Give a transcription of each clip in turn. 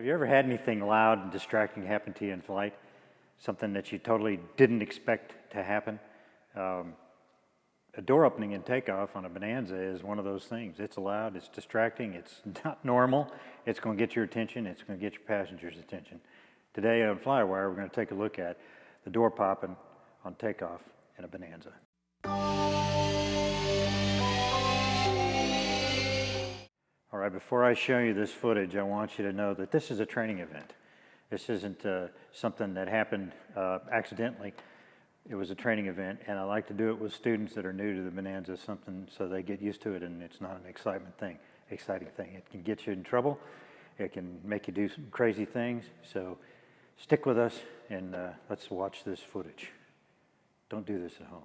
Have you ever had anything loud and distracting happen to you in flight? Something that you totally didn't expect to happen? A door opening in takeoff on a Bonanza is one of those things. It's loud, it's distracting, it's not normal. It's going to get your attention, it's going to get your passengers' attention. Today on FlyWire, we're going to take a look at the door popping on takeoff in a Bonanza. All right, before I show you this footage, I want you to know that this is a training event. This isn't something that happened accidentally. It was a training event, and I like to do it with students that are new to the Bonanza, something so they get used to it and it's not an exciting thing. It can get you in trouble. It can make you do some crazy things. So stick with us and let's watch this footage. Don't do this at home.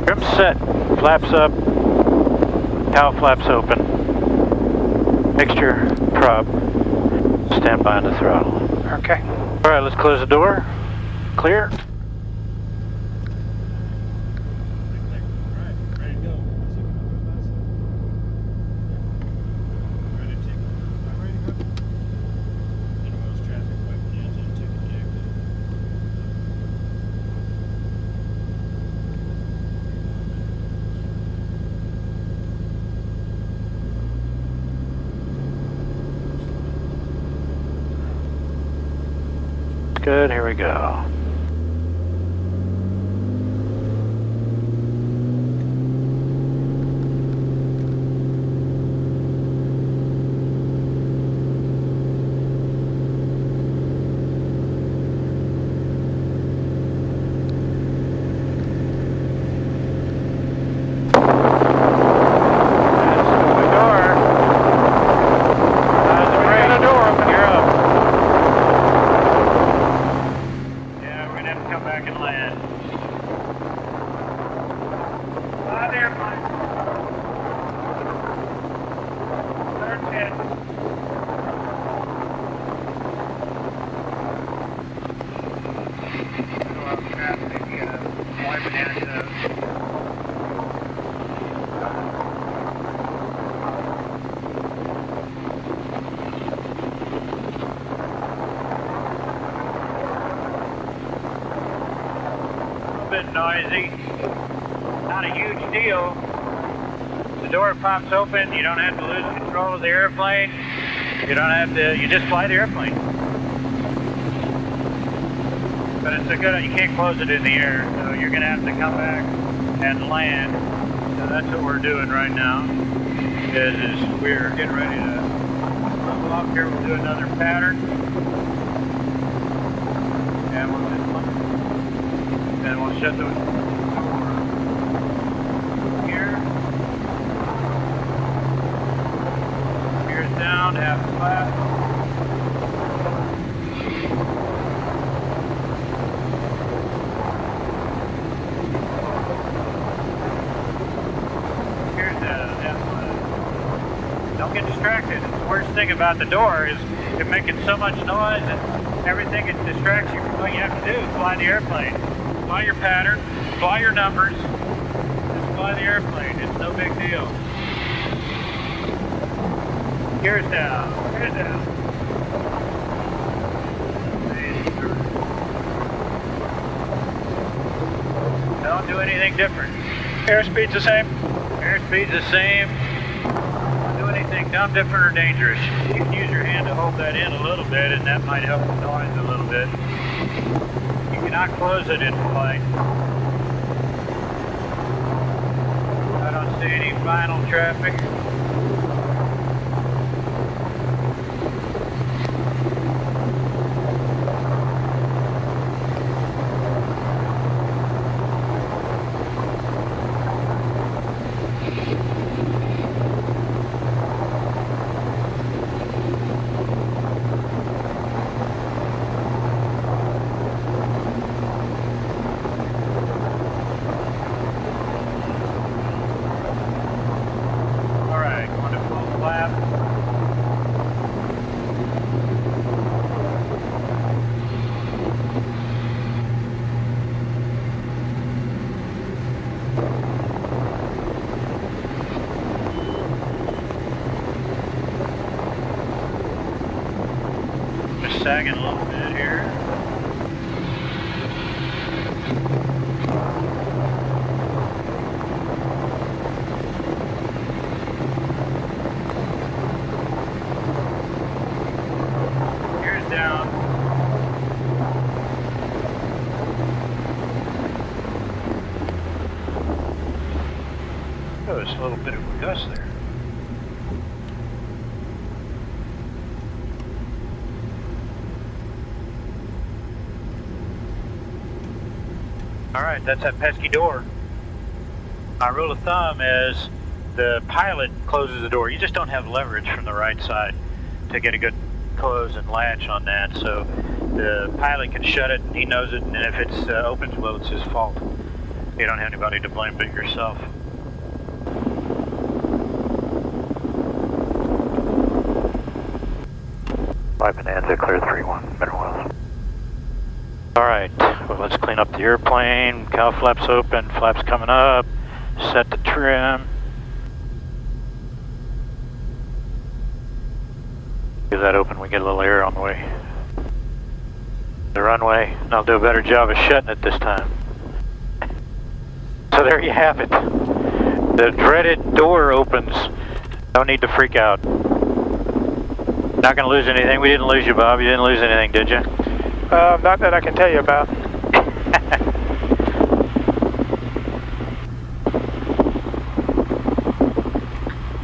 Trim set, flaps up, cowl flaps open, mixture, prop, stand by on the throttle. Okay. All right, let's close the door. Clear. Good, here we go. Noisy, not a huge deal. The door pops open, you don't have to lose control of the airplane. You don't have to, you just fly the airplane. But it's a good, you can't close it in the air, so you're gonna have to come back and land. So that's what we're doing right now, is we're getting ready to level up here. We'll do another pattern. And we'll shut the door here. Here's down, half flat. Here's half flat. Don't get distracted. The worst thing about the door is you're making so much noise and everything that distracts you. All you have to do is fly the airplane. Fly your pattern, fly your numbers, just fly the airplane, it's no big deal. Gears down, gears down. Don't do anything different. Airspeed's the same? Airspeed's the same. Don't do anything dumb, different, or dangerous. You can use your hand to hold that in a little bit and that might help the noise a little bit. You cannot close it in flight. I don't see any final traffic. sagging a little bit here. Here's down. Oh, there's a little bit of a gust there. Alright, that's that pesky door. My rule of thumb is the pilot closes the door. You just don't have leverage from the right side to get a good close and latch on that. So the pilot can shut it, and he knows it, and if it's open, well, it's his fault. You don't have anybody to blame but yourself. Bonanza, clear 3-1, middle wheels. Alright, well, let's clean up the airplane. Cow flaps open, flaps coming up, set the trim. Leave that open, we get a little air on the way. The runway, and I'll do a better job of shutting it this time. So there you have it. The dreaded door opens. No need to freak out. Not going to lose anything. We didn't lose you, Bob. You didn't lose anything, did you? Not that I can tell you about.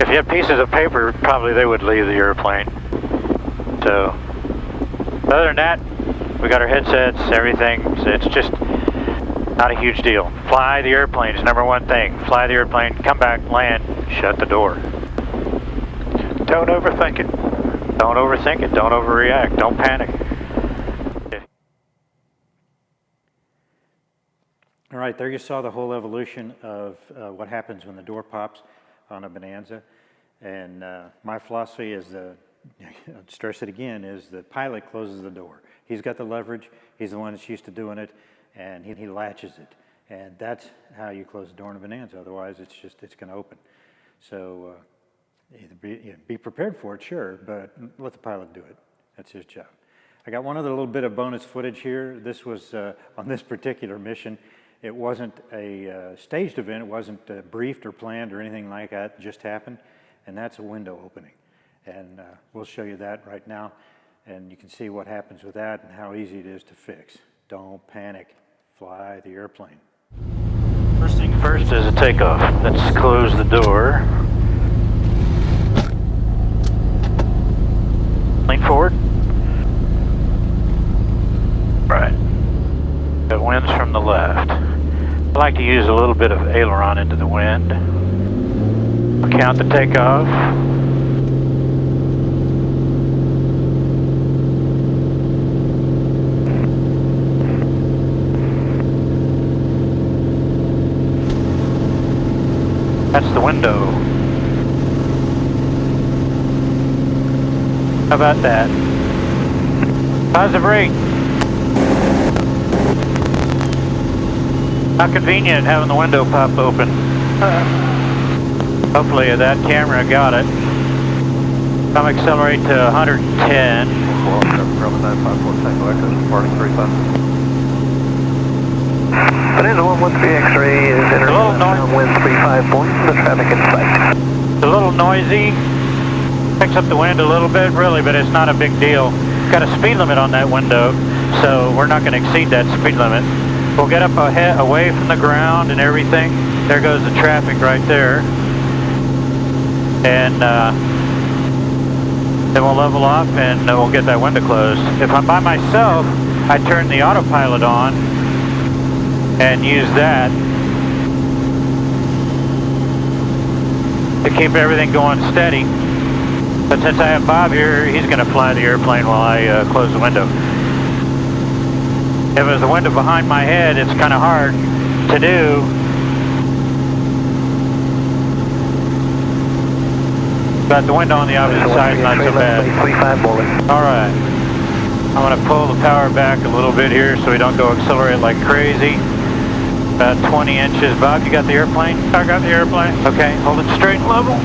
If you had pieces of paper, probably they would leave the airplane. So, other than that, we got our headsets, everything. So it's just not a huge deal. Fly the airplane is number one thing. Fly the airplane, come back, land, shut the door. Don't overthink it. Don't overthink it. Don't overreact. Don't panic. All right, there you saw the whole evolution of what happens when the door pops on a Bonanza. And my philosophy is, I'll stress it again, is the pilot closes the door. He's got the leverage, he's the one that's used to doing it, and he latches it. And that's how you close the door in a Bonanza, otherwise it's going to open. So either be prepared for it, sure, but let the pilot do it. That's his job. I got one other little bit of bonus footage here. This was on this particular mission. It wasn't a staged event. It wasn't briefed or planned or anything like that. It just happened, and that's a window opening. And we'll show you that right now, and you can see what happens with that and how easy it is to fix. Don't panic. Fly the airplane. First thing first is a takeoff. Let's close the door. Lean forward. Right. Got winds from the left. I like to use a little bit of aileron into the wind. I'll count the takeoff. That's the window. How about that? Positive rate. How convenient having the window pop open. Hopefully that camera got it. Come accelerate to 110. Bonanza 113 X-ray is entering wind 35 points, the traffic in sight. It's a little noisy. Picks up the wind a little bit, really, but it's not a big deal. Got a speed limit on that window, so we're not going to exceed that speed limit. We'll get up ahead, away from the ground and everything. There goes the traffic right there. And then we'll level off and we'll get that window closed. If I'm by myself, I turn the autopilot on and use that to keep everything going steady. But since I have Bob here, he's going to fly the airplane while I close the window. If there's a window behind my head, it's kind of hard to do. But the window on the opposite side is not so bad. Alright. I'm going to pull the power back a little bit here so we don't go accelerate like crazy. About 20 inches. Bob, you got the airplane? I got the airplane. Okay, hold it straight and level.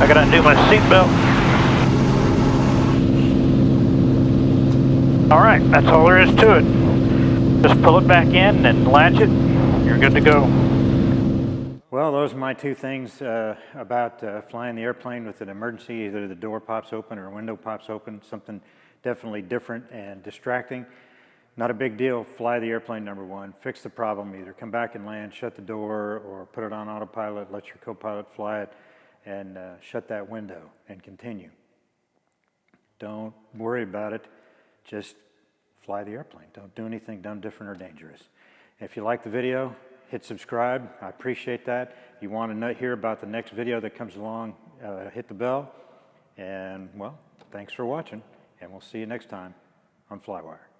I got to undo my seatbelt. All right, that's all there is to it. Just pull it back in and latch it. You're good to go. Well, those are my two things about flying the airplane with an emergency. Either the door pops open or a window pops open, something definitely different and distracting. Not a big deal. Fly the airplane, number one. Fix the problem. Either come back and land, shut the door, or put it on autopilot, let your co-pilot fly it, and shut that window and continue. Don't worry about it. Just fly the airplane. Don't do anything dumb, different, or dangerous. If you like the video, hit subscribe. I appreciate that. You want to hear about the next video that comes along, hit the bell. And, well, thanks for watching, and we'll see you next time on FlyWire.